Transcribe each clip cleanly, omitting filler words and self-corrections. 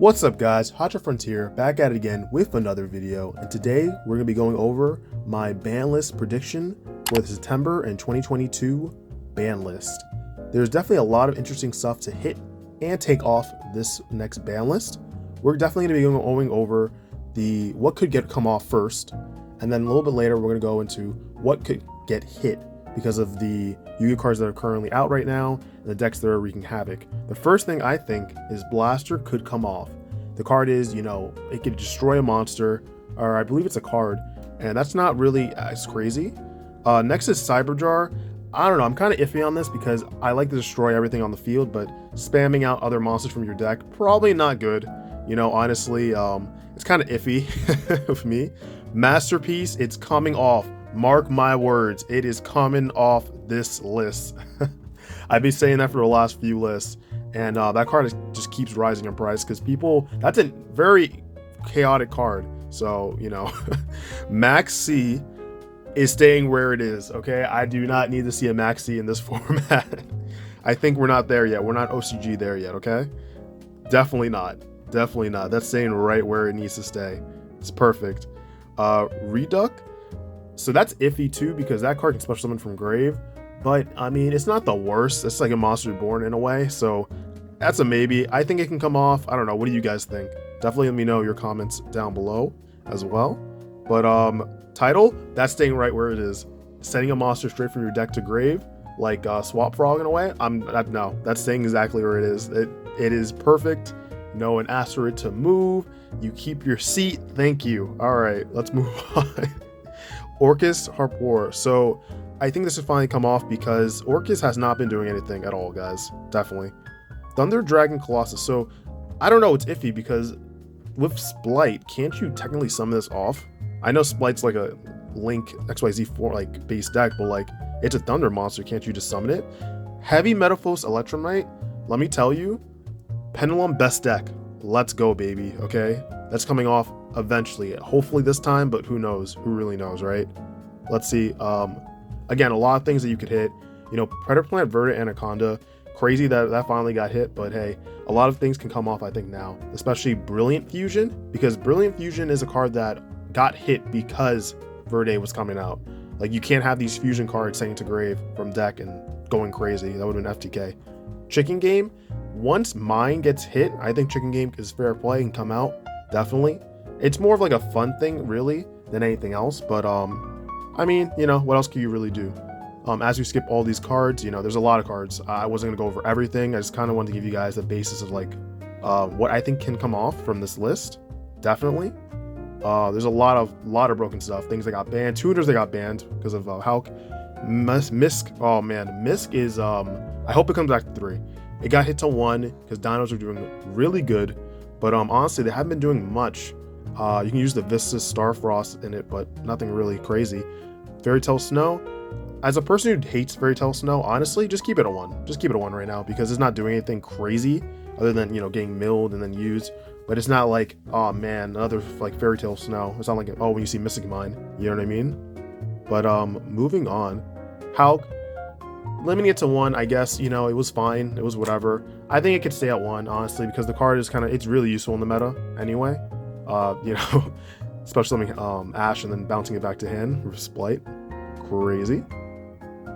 What's up guys, HOTSHOTFRONTIER back at it again with another video, and today we're going to be going over my ban list prediction for the September and 2022 ban list. There's definitely a lot of interesting stuff to hit and take off this next ban list. We're definitely going to be going over what could come off first, and then a little bit later we're going to go into what could get hit because of the Yu-Gi-Oh cards that are currently out right now and the decks that are wreaking havoc. The first thing I think is Blaster could come off. The card is, it could destroy a monster, or I believe it's a card, and that's not really as crazy. Next is Cyberjar. I don't know, I'm kind of iffy on this because I like to destroy everything on the field, but spamming out other monsters from your deck, probably not good. Honestly, it's kind of iffy with me. Masterpiece, it's coming off. Mark my words, it is coming off this list. I've been saying that for the last few lists, and that card just keeps rising in price because that's a very chaotic card. So, Max C is staying where it is, okay? I do not need to see a Max C in this format. I think we're not there yet. We're not OCG there yet, okay? Definitely not. Definitely not. That's staying right where it needs to stay. It's perfect. Reduck. So that's iffy too because that card can special summon from grave, but I mean it's not the worst. It's like a monster reborn in a way, so that's a maybe. I think it can come off. I don't know. What do you guys think? Definitely let me know your comments down below as well. But title, that's staying right where it is. Sending a monster straight from your deck to grave, like Swap Frog in a way. No, that's staying exactly where it is. It is perfect. No one asked for it to move. You keep your seat. Thank you. All right, let's move on. Orcus Harpor. So I think this will finally come off because Orcus has not been doing anything at all, guys. Definitely. Thunder Dragon Colossus. So I don't know, it's iffy because with Splight, can't you technically summon this off? I know Splight's like a Link XYZ4 like base deck, but like it's a Thunder monster. Can't you just summon it? Heavy Metaphos Electromite. Let me tell you, Pendulum best deck. Let's go, baby. Okay, that's coming off eventually, hopefully this time, but who knows? Who really knows, right? Let's see. Again, a lot of things that you could hit. Predator Plant, Verdant, Anaconda. Crazy that finally got hit, but hey, a lot of things can come off I think now, especially Brilliant Fusion, because Brilliant Fusion is a card that got hit because Verde was coming out. Like, you can't have these fusion cards sending to grave from deck and going crazy. That would have been FTK. Chicken Game, once mine gets hit, I think Chicken Game is fair play and come out, definitely. It's more of like a fun thing really than anything else, but I mean, what else can you really do? As we skip all these cards, there's a lot of cards. I wasn't gonna go over everything. I just kind of wanted to give you guys the basis of like what I think can come off from this list. Definitely. There's a lot of broken stuff. Things that got banned. Tutors that got banned because of Hulk. Misk. Oh man, Misk is I hope it comes back to 3. It got hit to 1 because dinos are doing really good, but honestly they haven't been doing much. You can use the Vistas Starfrost in it, but nothing really crazy. Fairy Tale Snow. As a person who hates Fairy Tale Snow, honestly, just keep it a 1. Just keep it a 1 right now because it's not doing anything crazy other than, getting milled and then used. But it's not like, oh man, another like Fairy Tale Snow. It's not like, oh, when you see Mystic Mine, you know what I mean? But moving on. Hulk. Limiting it to 1, I guess, it was fine. It was whatever. I think it could stay at 1, honestly, because the card is it's really useful in the meta anyway. Especially Ash and then bouncing it back to hand with Splight. Crazy.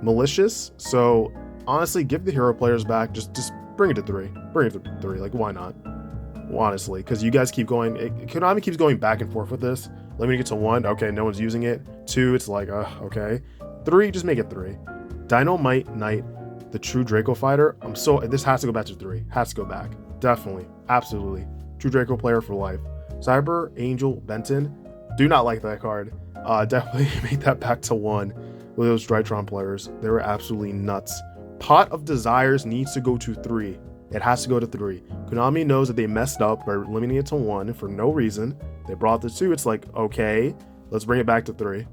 Malicious. So honestly, give the hero players back. Just bring it to 3. Bring it to 3. Like, why not? Honestly, because you guys keep going. Konami keeps going back and forth with this. Let me get to 1. Okay, no one's using it. 2, it's like, okay. 3, just make it 3. Dynamite Knight, the true Draco fighter. This has to go back to 3. Has to go back. Definitely. Absolutely. True Draco player for life. Cyber Angel Benton. Do not like that card. Definitely make that back to 1 with those Drytron players. They were absolutely nuts. Pot of Desires needs to go to 3. It has to go to 3. Konami knows that they messed up by limiting it to 1 for no reason. They brought it to 2. It's like, okay, let's bring it back to 3.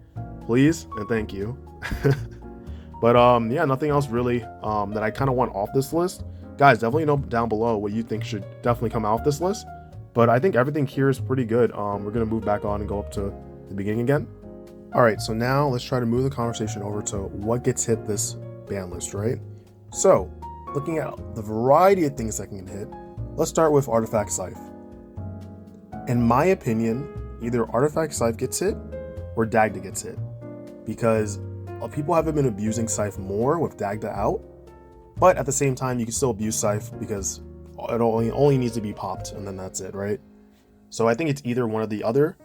Please and thank you. But yeah, nothing else really that I kind of want off this list. Guys, definitely know down below what you think should definitely come off this list. But I think everything here is pretty good. We're going to move back on and go up to the beginning again. All right, so now let's try to move the conversation over to what gets hit this ban list, right? So, looking at the variety of things that can hit, let's start with Artifact Scythe. In my opinion, either Artifact Scythe gets hit or Dagda gets hit, because people haven't been abusing Scythe more with Dagda out, but at the same time you can still abuse Scythe because it only needs to be popped and then that's it, right? So I think it's either one or the other.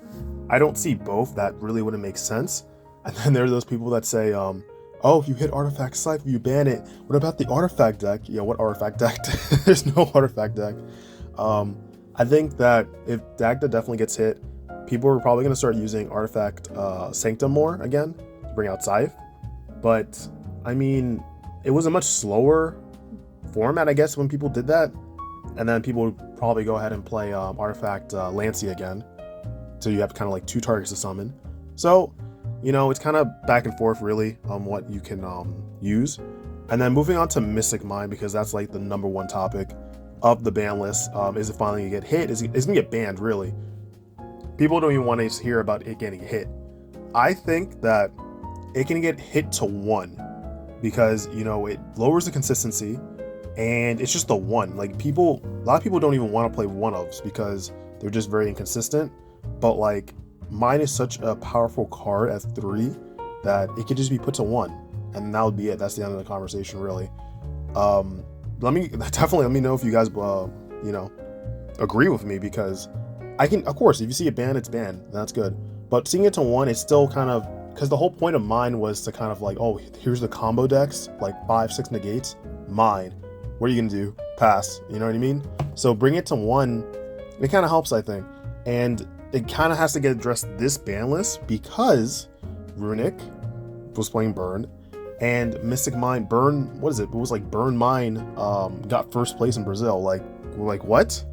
I don't see both. That really wouldn't make sense. And then there are those people that say, oh, if you hit Artifact Scythe, you ban it. What about the Artifact deck? Yeah, what Artifact deck? There's no Artifact deck. I think that if Dagda definitely gets hit, people are probably going to start using Artifact Sanctum more again to bring out Scythe. But, I mean, it was a much slower format, I guess, when people did that. And then people would probably go ahead and play Artifact Lancey again. So you have kind of like 2 targets to summon. So, you know, it's kind of back and forth really on what you can use. And then moving on to Mystic Mine, because that's like the #1 topic of the ban list. Is it finally gonna get hit? Is it gonna get banned, really? People don't even want to hear about it getting hit. I think that it can get hit to 1 because, you know, it lowers the consistency and it's just the 1. Like a lot of people don't even want to play 1-ofs because they're just very inconsistent. But like mine is such a powerful card at 3 that it could just be put to 1 and that would be it. That's the end of the conversation, really. Let me know if you guys you know, agree with me, because I can, of course, if you see it banned, it's banned, that's good, but seeing it to 1, it's still kind of, because the whole point of mine was to kind of like, oh, here's the combo decks, like 5-6 negates, mine, what are you gonna do? Pass, you know what I mean? So bring it to 1, it kind of helps, I think. And it kind of has to get addressed this ban list because Runic was playing Burn, and Mystic Mine, Burn, what is it? It was like Burn Mine got first place in Brazil. Like, we're like, what?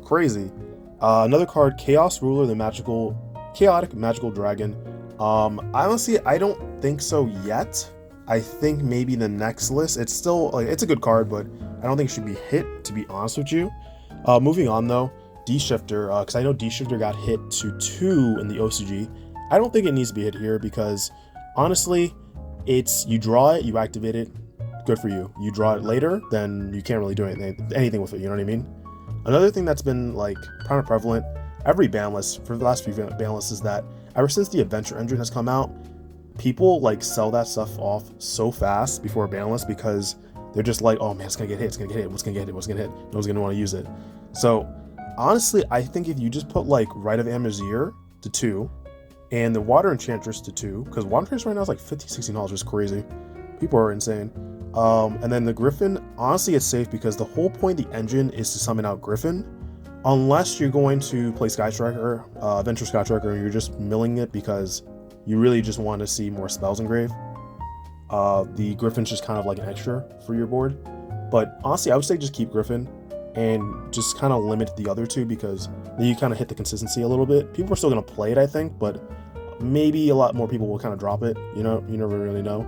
Crazy. Another card, Chaos Ruler, the chaotic magical dragon. Honestly, I don't think so yet. I think maybe the next list. It's still, like, it's a good card, but I don't think it should be hit, to be honest with you. Moving on though, D-Shifter, because I know D-Shifter got hit to 2 in the OCG. I don't think it needs to be hit here because honestly, it's, you draw it, you activate it, good for you. You draw it later, then you can't really do anything with it, you know what I mean? Another thing that's been like kind of prevalent every ban list for the last few ban lists is that ever since the adventure engine has come out, people like sell that stuff off so fast before a ban list because they're just like, oh man, it's gonna get hit, it's gonna get hit, what's gonna get hit, what's gonna hit, no one's gonna want to use it. So honestly, I think if you just put like Rite of Amazir to 2 and the Water Enchantress to 2, because Water Enchantress right now is like $15-16, which is crazy. People are insane. And then the Griffin, honestly, it's safe because the whole point of the engine is to summon out Griffin, unless you're going to play Sky Striker, Venture Sky Striker, and you're just milling it because you really just want to see more spells engraved. The Griffin's just kind of like an extra for your board. But honestly, I would say just keep Griffin and just kind of limit the other 2 because then you kind of hit the consistency a little bit. People are still going to play it, I think, but maybe a lot more people will kind of drop it. You know, you never really know.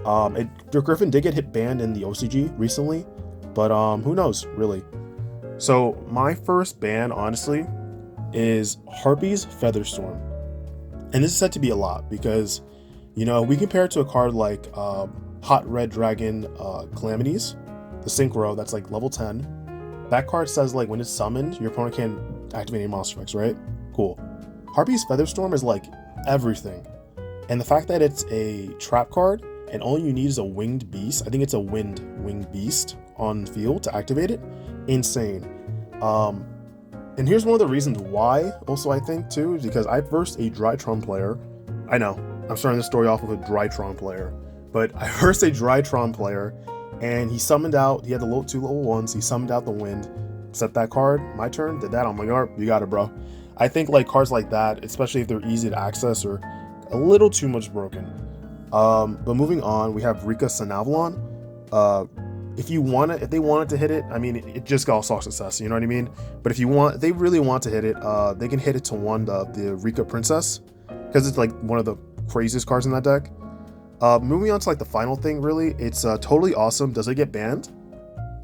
The Griffin did get banned in the OCG recently, but who knows, really. So my first ban, honestly, is Harpy's Featherstorm. And this is said to be a lot because, you know, we compare it to a card like Hot Red Dragon Calamities, the Synchro, that's like level 10. That card says like when it's summoned, your opponent can't activate any monster effects, right? Cool. Harpy's Featherstorm is like everything. And the fact that it's a trap card and all you need is a winged beast, I think it's a winged beast on field to activate it, insane. And here's one of the reasons why also I think too, is because I versed a Drytron player. I know, I'm starting the story off with a Drytron player, but I versed a Drytron player and he summoned out, he had the 2 level 1s, he summoned out the wind, set that card, my turn, did that, I'm like, alright, you got it, bro. I think like cards like that, especially if they're easy to access, are a little too much broken. But moving on, we have Rika Sanavalon. If they wanted to hit it, I mean, it just got all success, you know what I mean? But if they really want to hit it, they can hit it to 1, the Rika Princess, because it's like one of the craziest cards in that deck. Moving on to like the final thing, really, it's totally awesome. Does it get banned?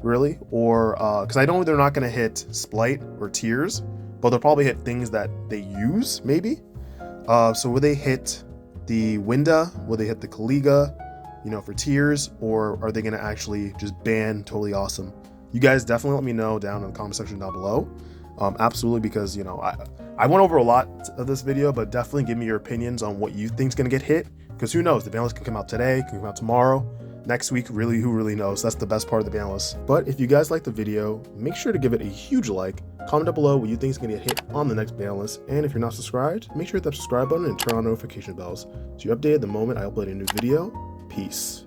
Really? Or, because I know they're not going to hit Splight or Tears, but they'll probably hit things that they use, maybe. So will they hit the Winda? Will they hit the Kaliga, you know, for Tears? Or are they going to actually just ban Totally Awesome? You guys definitely let me know down in the comment section down below. Absolutely, because, you know, I went over a lot of this video, but definitely give me your opinions on what you think's gonna get hit, because who knows, the ban list can come out today, can come out tomorrow, next week, really, who really knows? That's the best part of the ban list. But if you guys like the video, make sure to give it a huge like, comment down below what you think is gonna get hit on the next ban list, and if you're not subscribed, make sure to hit that subscribe button and turn on notification bells so you're updated the moment I upload a new video. Peace.